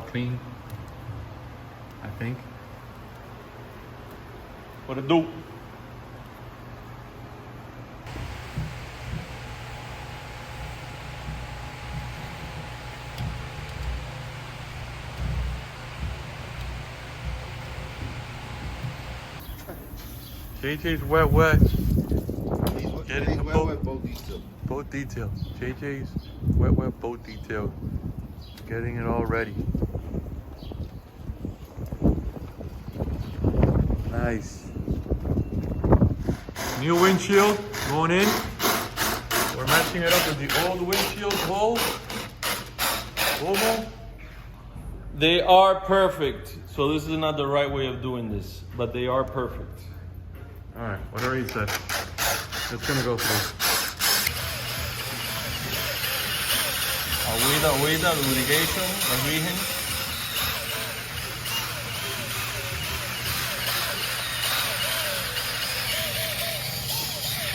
all clean, I think. What it do? JJ's wet. Getting the boat. Boat detail. JJ's wet boat detail. Getting it all ready. Nice. New windshield going in. We're matching it up with the old windshield hole. They are perfect. So this is not the right way of doing this, but they are perfect. All right, whatever he said. It's gonna go through. Agüita, lubrication, origen.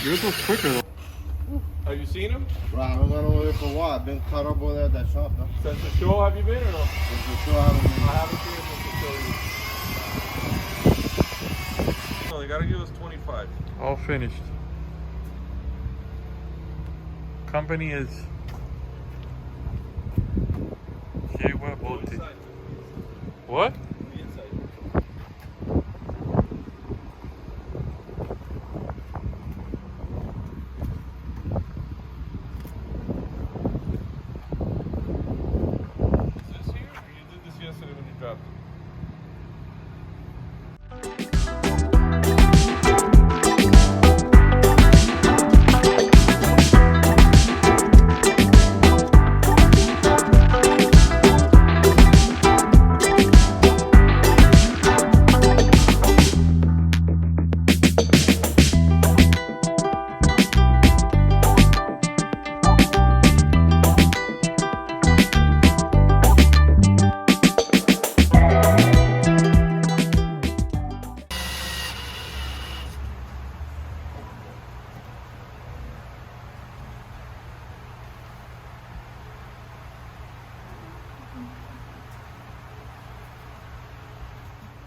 Yours was quicker though. Have you seen him? Bro, I haven't gone over there for a while. I've been caught up over there at that shop, no? Since the show, have you been or no? Since the show, I haven't been. I haven't seen him since the show. No, they gotta give us 25. All finished. Company is what?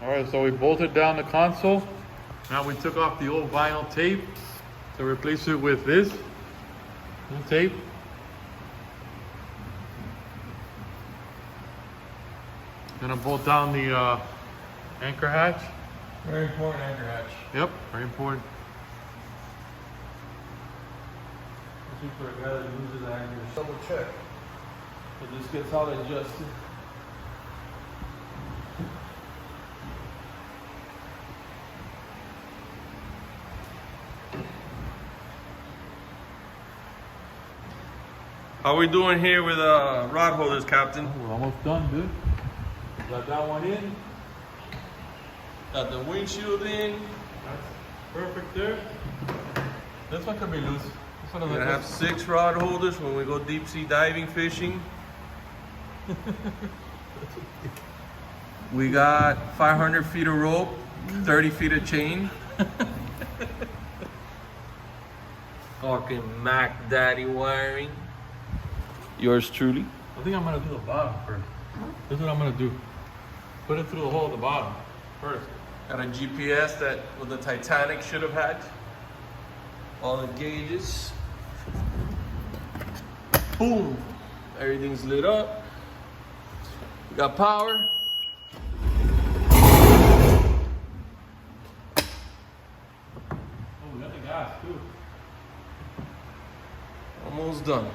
Alright, so we bolted down the console. Now we took off the old vinyl tape to replace it with this new tape. Gonna bolt down the anchor hatch. Very important anchor hatch. Yep, very important. Especially for a guy that loses anchor. Double check. So this gets all adjusted. How we doing here with rod holders, Captain? We're almost done, dude. Got that one in. Got the windshield in. That's perfect there. This one could be loose. This one We're gonna have 6 rod holders when we go deep sea diving fishing. We got 500 feet of rope, 30 feet of chain. Fucking Mac Daddy wiring. Yours truly. I think I'm gonna do the bottom first. This is what I'm gonna do. Put it through the hole at the bottom first. Got a GPS that the Titanic should have had. All the gauges. Boom. Everything's lit up. We got power. Oh, we got the gas too. Almost done.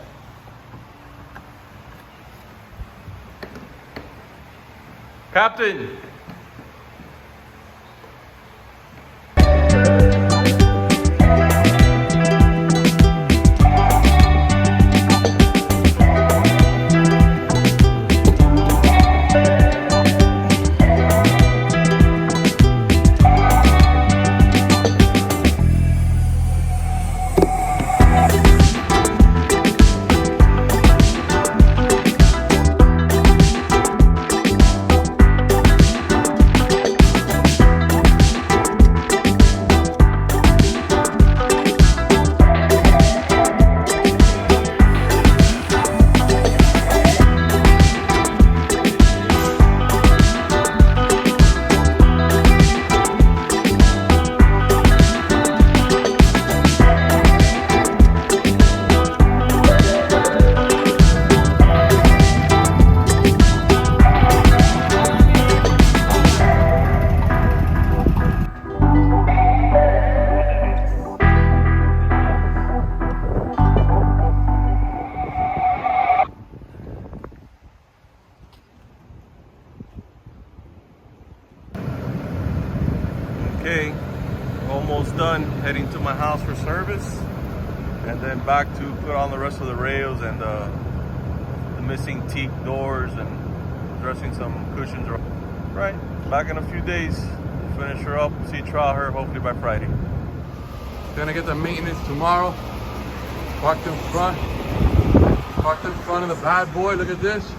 Captain. heading to my house for service, and then back to put on the rest of the rails and the missing teak doors and dressing some cushions. Right, back in a few days, finish her up, see trial her hopefully by Friday. Gonna get the maintenance tomorrow. Parked in front. Parked in front of the bad boy. Look at this.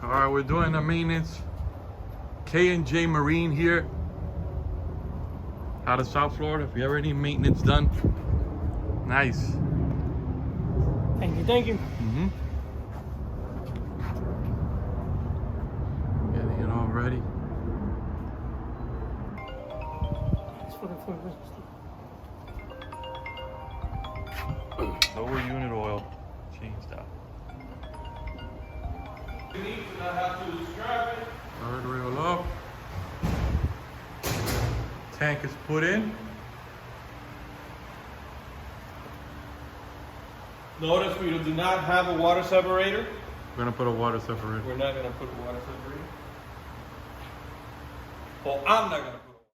All right, we're doing the maintenance. K&J Marine here, out of South Florida. If you ever need maintenance done, nice. Thank you, thank you. Getting it all ready. Lower unit oil, changed out. Third rail up. Tank is put in. Notice we do not have a water separator. We're gonna put a water separator. We're not gonna put a water separator. Well, I'm not gonna.